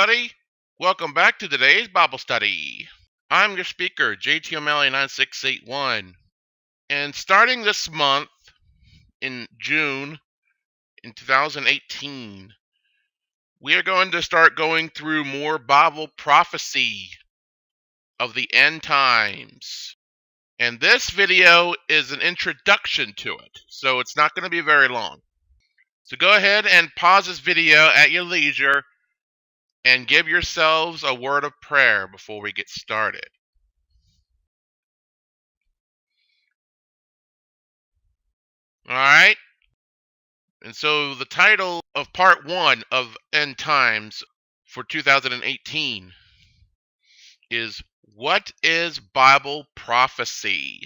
everybody. Welcome back to today's Bible study. I'm your speaker, JTMLA9681. And starting this month in June in 2018, we are going to start going through more Bible prophecy of the end times. And this video is an introduction to it, so it's not going to be very long. So go ahead and pause this video at your leisure and give yourselves a word of prayer before we get started. Alright? And so the title of part 1 of End Times for 2018 is, What is Bible Prophecy?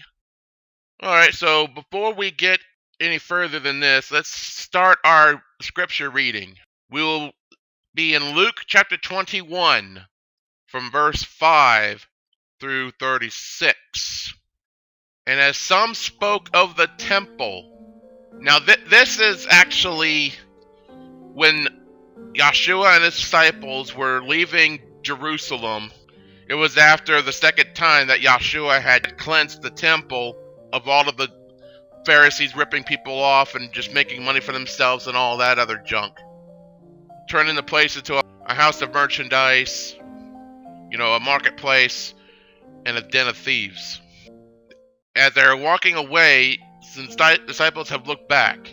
Alright, so before we get any further than this, let's start our scripture reading. We will be in Luke chapter 21 from verse 5 through 36. And as some spoke of the temple. Now this is actually when Yeshua and his disciples were leaving Jerusalem. It was after the second time that Yeshua had cleansed the temple of all of the Pharisees ripping people off and just making money for themselves and all that other junk. Turning the place into a house of merchandise, a marketplace, and a den of thieves. As they are walking away, the disciples have looked back,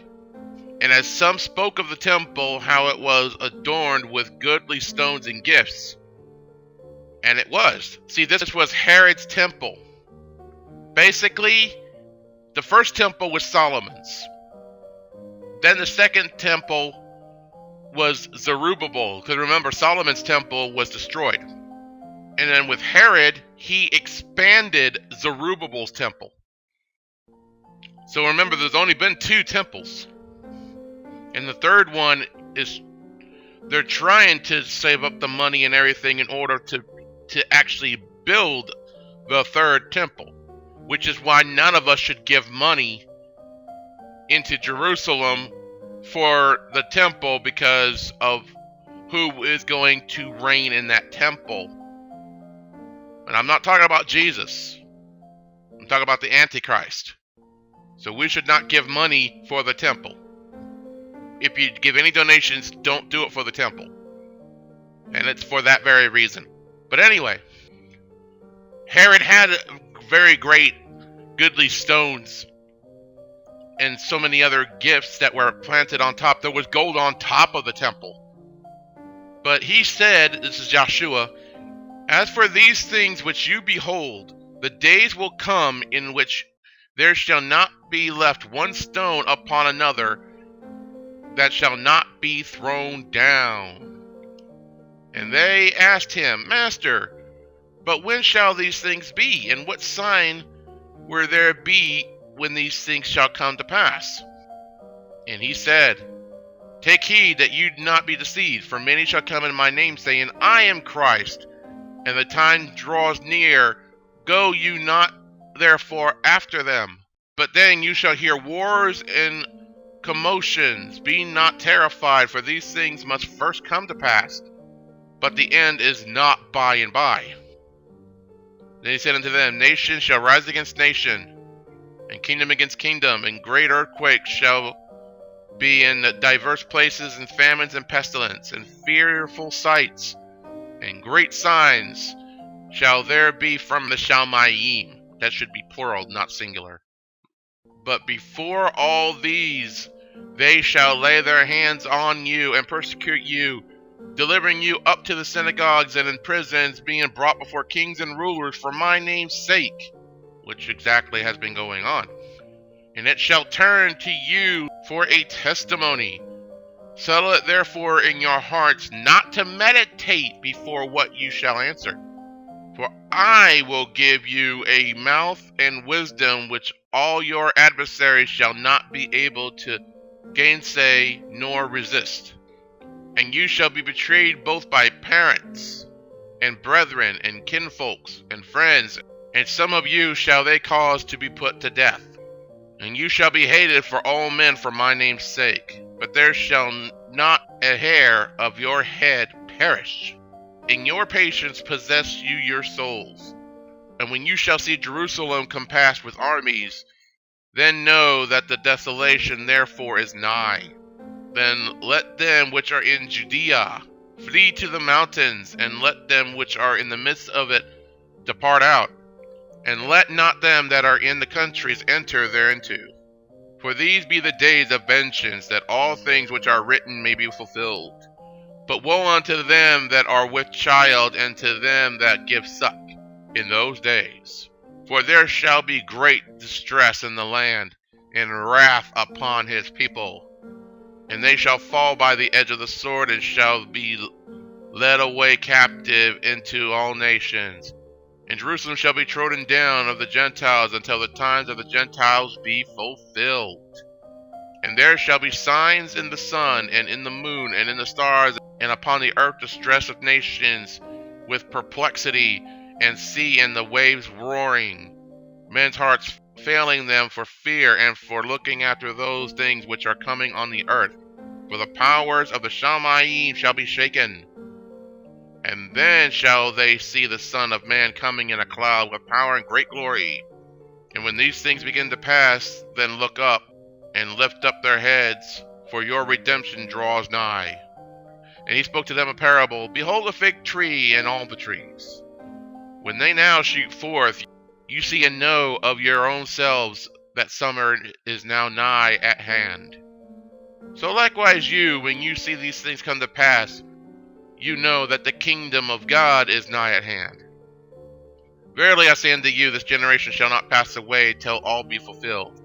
and as some spoke of the temple, how it was adorned with goodly stones and gifts. And it was. See, this was Herod's temple. Basically, the first temple was Solomon's. Then the second temple was Zerubbabel, because remember, Solomon's temple was destroyed. And then with Herod, he expanded Zerubbabel's temple. So remember, there's only been 2 temples. And the third one is, they're trying to save up the money and everything in order to actually build the third temple. Which is why none of us should give money into Jerusalem for the temple, because of who is going to reign in that temple. And I'm not talking about Jesus. I'm talking about the Antichrist. So we should not give money for the temple. If you give any donations, don't do it for the temple. And it's for that very reason. But anyway, Herod had very great goodly stones and so many other gifts that were planted on top. There was gold on top of the temple. But he said, this is Joshua, as for these things which you behold, the days will come in which there shall not be left one stone upon another that shall not be thrown down. And they asked him, Master, but when shall these things be? And what sign will there be when these things shall come to pass? And he said, Take heed that you do not be deceived, for many shall come in my name, saying, I am Christ, and the time draws near. Go you not therefore after them. But then you shall hear wars and commotions. Be not terrified, for these things must first come to pass, but the end is not by and by. Then he said unto them, Nation shall rise against nation, and kingdom against kingdom, and great earthquakes shall be in diverse places, and famines and pestilence, and fearful sights, and great signs shall there be from the Shalmayim. That should be plural, not singular. But before all these, they shall lay their hands on you and persecute you, delivering you up to the synagogues and in prisons, being brought before kings and rulers for my name's sake, which exactly has been going on. And it shall turn to you for a testimony. Settle it therefore in your hearts not to meditate before what you shall answer. For I will give you a mouth and wisdom which all your adversaries shall not be able to gainsay nor resist. And you shall be betrayed both by parents and brethren and kinfolks and friends, and some of you shall they cause to be put to death. And you shall be hated for all men for my name's sake, but there shall not a hair of your head perish. in your patience possess you your souls. And when you shall see Jerusalem compassed with armies, then know that the desolation therefore is nigh. Then let them which are in Judea flee to the mountains, and let them which are in the midst of it depart out, and let not them that are in the countries enter thereinto. For these be the days of vengeance, that all things which are written may be fulfilled. But woe unto them that are with child, and to them that give suck in those days. For there shall be great distress in the land, and wrath upon his people. And they shall fall by the edge of the sword, and shall be led away captive into all nations. And Jerusalem shall be trodden down of the Gentiles until the times of the Gentiles be fulfilled. And there shall be signs in the sun, and in the moon, and in the stars, and upon the earth distress of nations, with perplexity, and sea and the waves roaring, men's hearts failing them for fear, and for looking after those things which are coming on the earth. For the powers of the Shamayim shall be shaken. And then shall they see the Son of Man coming in a cloud with power and great glory. And when these things begin to pass, then look up, and lift up their heads, for your redemption draws nigh. And he spoke to them a parable. Behold the fig tree and all the trees. When they now shoot forth, you see and know of your own selves that summer is now nigh at hand. So likewise you, when you see these things come to pass, you know that the kingdom of God is nigh at hand. Verily I say unto you, this generation shall not pass away till all be fulfilled.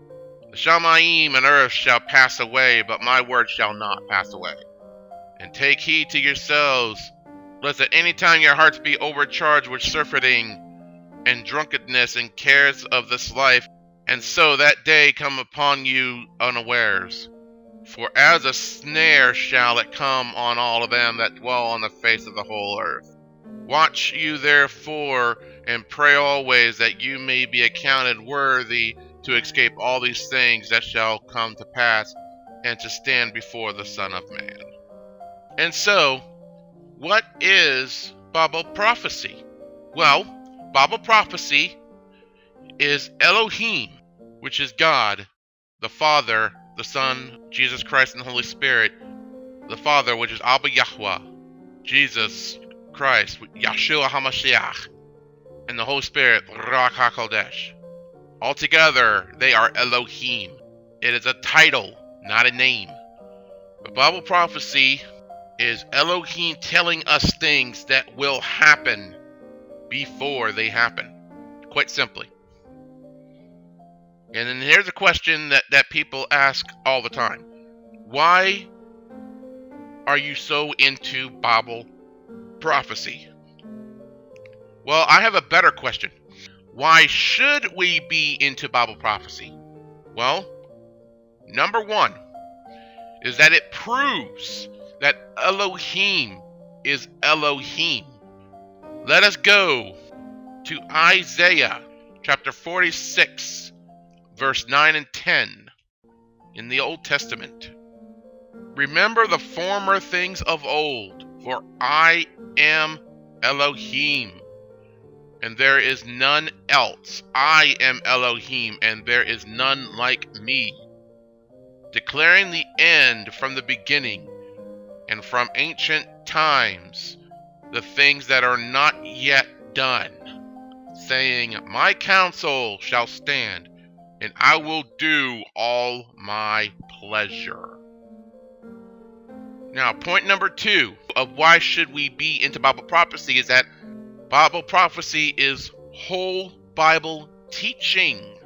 The Shamayim and earth shall pass away, but my word shall not pass away. And take heed to yourselves, lest at any time your hearts be overcharged with surfeiting and drunkenness and cares of this life, and so that day come upon you unawares. For as a snare shall it come on all of them that dwell on the face of the whole earth. Watch you therefore, and pray always, that you may be accounted worthy to escape all these things that shall come to pass, and to stand before the Son of Man. And so, what is Bible prophecy? Well, Bible prophecy is Elohim, which is God, the Father, the Son, Jesus Christ, and the Holy Spirit. The Father, which is Abba Yahweh, Jesus Christ, Yeshua HaMashiach, and the Holy Spirit, Ruach HaKodesh. Altogether, they are Elohim. It is a title, not a name. But Bible prophecy is Elohim telling us things that will happen before they happen. Quite simply. And then here's a question that people ask all the time. Why are you so into Bible prophecy? Well, I have a better question. Why should we be into Bible prophecy? Well, number one is that it proves that Elohim is Elohim. Let us go to Isaiah chapter 46, verse 9 and 10 in the Old Testament. Remember the former things of old, for I am Elohim, and there is none else. I am Elohim, and there is none like me, declaring the end from the beginning, and from ancient times the things that are not yet done, saying, my counsel shall stand, and I will do all my pleasure. Now, point number two of why should we be into Bible prophecy is that Bible prophecy is whole Bible teaching,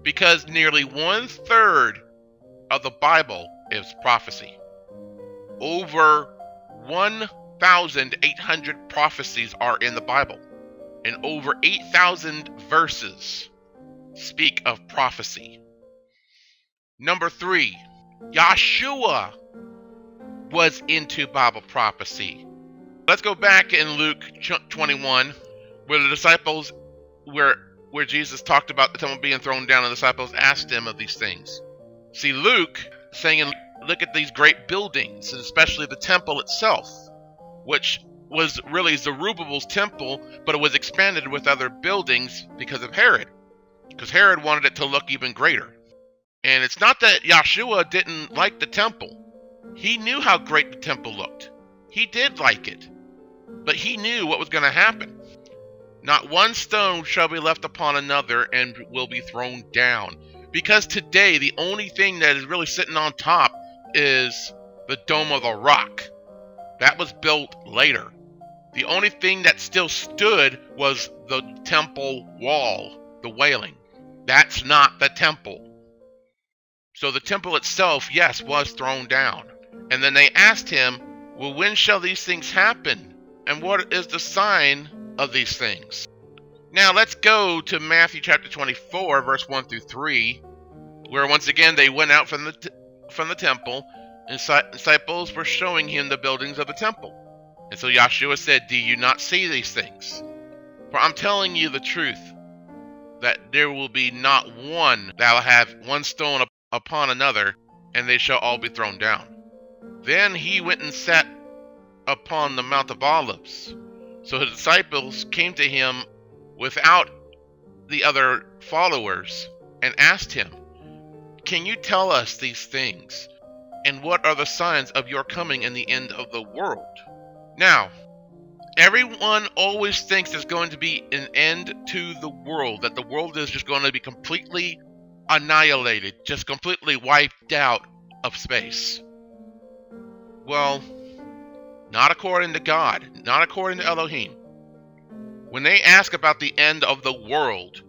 because nearly 1/3 of the Bible is prophecy. Over 1,800 prophecies are in the Bible, and over 8,000 verses speak of prophecy. Number three, Yeshua was into Bible prophecy. Let's go back in Luke 21, where the disciples, where Jesus talked about the temple being thrown down, and the disciples asked him of these things. See, Luke saying, look at these great buildings, and especially the temple itself, which was really Zerubbabel's temple, but it was expanded with other buildings because of Herod. Because Herod wanted it to look even greater. And it's not that Yahshua didn't like the temple. He knew how great the temple looked. He did like it. But he knew what was going to happen. Not one stone shall be left upon another and will be thrown down. Because today, the only thing that is really sitting on top is the Dome of the Rock. That was built later. The only thing that still stood was the temple wall, the wailing. That's not the temple. So the temple itself, yes, was thrown down. And then they asked him, well, when shall these things happen? And what is the sign of these things? Now let's go to Matthew chapter 24, verse 1 through 3, where once again they went out from the temple, and disciples were showing him the buildings of the temple. And so Yahshua said, do you not see these things? For I'm telling you the truth, that there will be not one that will have one stone upon another, and they shall all be thrown down. Then he went and sat upon the Mount of Olives. So his disciples came to him without the other followers and asked him, can you tell us these things? And what are the signs of your coming and the end of the world? Now, everyone always thinks there's going to be an end to the world, that the world is just going to be completely annihilated, just completely wiped out of space. Well, not according to God, not according to Elohim. When they ask about the end of the world,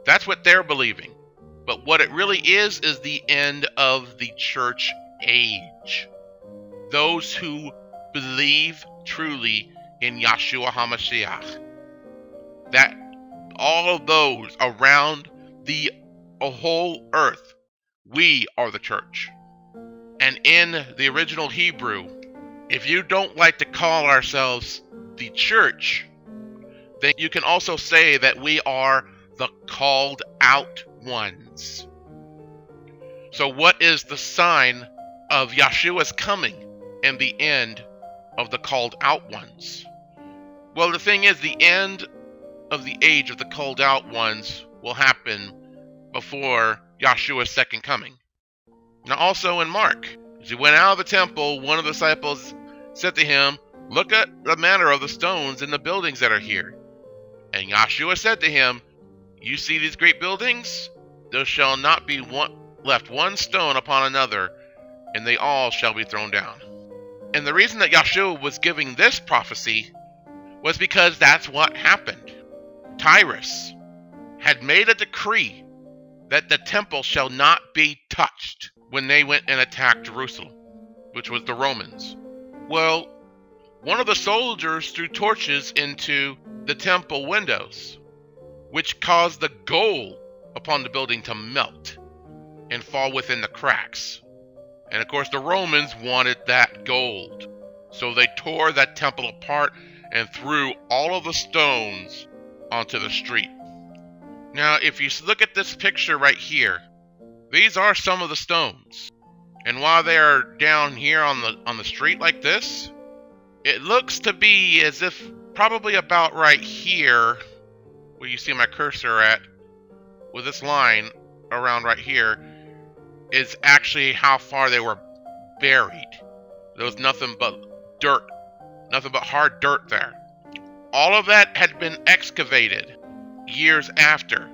that's what they're believing. But what it really is the end of the church age. Those who believe truly in Yahshua HaMashiach. That all of those around the whole earth, we are the church. And in the original Hebrew, if you don't like to call ourselves the church, then you can also say that we are the called out ones. So what is the sign of Yahshua's coming and the end of the called out ones? Well, the thing is, the end of the age of the called out ones will happen before Yahshua's second coming. Now also in Mark, as he went out of the temple, one of the disciples said to him, look at the manner of the stones in the buildings that are here. And Yahshua said to him, you see these great buildings? There shall not be left one stone upon another, and they all shall be thrown down. And the reason that Yahshua was giving this prophecy was because that's what happened. Tyrus had made a decree that the temple shall not be touched when they went and attacked Jerusalem, which was the Romans. Well, one of the soldiers threw torches into the temple windows, which caused the gold upon the building to melt and fall within the cracks. And of course the Romans wanted that gold. So they tore that temple apart and threw all of the stones onto the street. Now if you look at this picture right here, these are some of the stones. And while they are down here on the street like this, it looks to be as if probably about right here, where you see my cursor at, with this line around right here, is actually how far they were buried. There was nothing but dirt, nothing but hard dirt there. All of that had been excavated years after,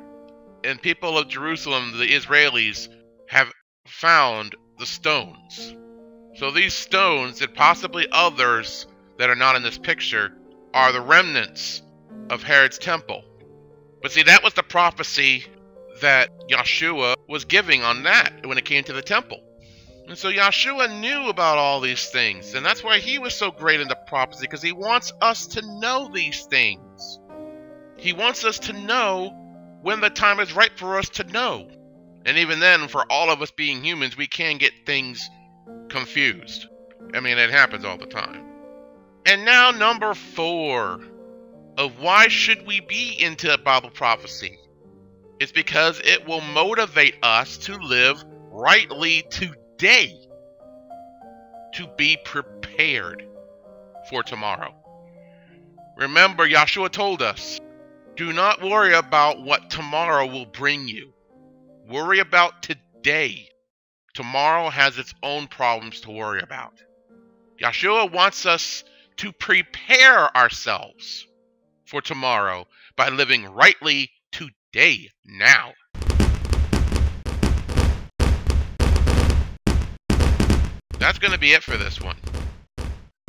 and people of Jerusalem, the Israelis, have found the stones. So these stones, and possibly others that are not in this picture, are the remnants of Herod's temple. But see, that was the prophecy that Yahshua was giving on that when it came to the temple. And so Yahshua knew about all these things, and that's why he was so great in the prophecy, because he wants us to know these things. He wants us to know when the time is right for us to know. And even then, for all of us being humans, we can get things confused. I mean, it happens all the time. And now number 4 of why should we be into Bible prophecy. It's because it will motivate us to live rightly today, to be prepared. for tomorrow. Remember, Yahshua told us, do not worry about what tomorrow will bring you. Worry about today. Tomorrow has its own problems to worry about. Yahshua wants us to prepare ourselves for tomorrow by living rightly today, now. That's going to be it for this one.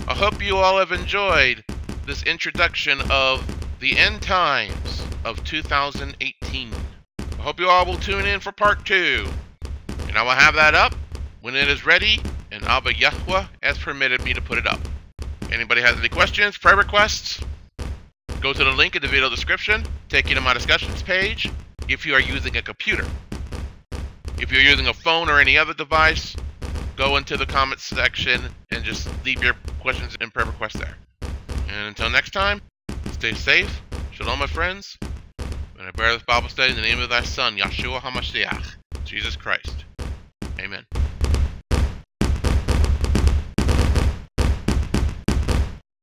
I hope you all have enjoyed this introduction of the end times of 2018. I hope you all will tune in for part 2. And I will have that up when it is ready, and Abba Yahweh has permitted me to put it up. Anybody has any questions, prayer requests? Go to the link in the video description, take you to my discussions page if you are using a computer. If you're using a phone or any other device, go into the comments section and just leave your questions and prayer requests there. And until next time, stay safe. Shalom, my friends. And I bear this Bible study in the name of thy Son, Yahshua HaMashiach, Jesus Christ. Amen.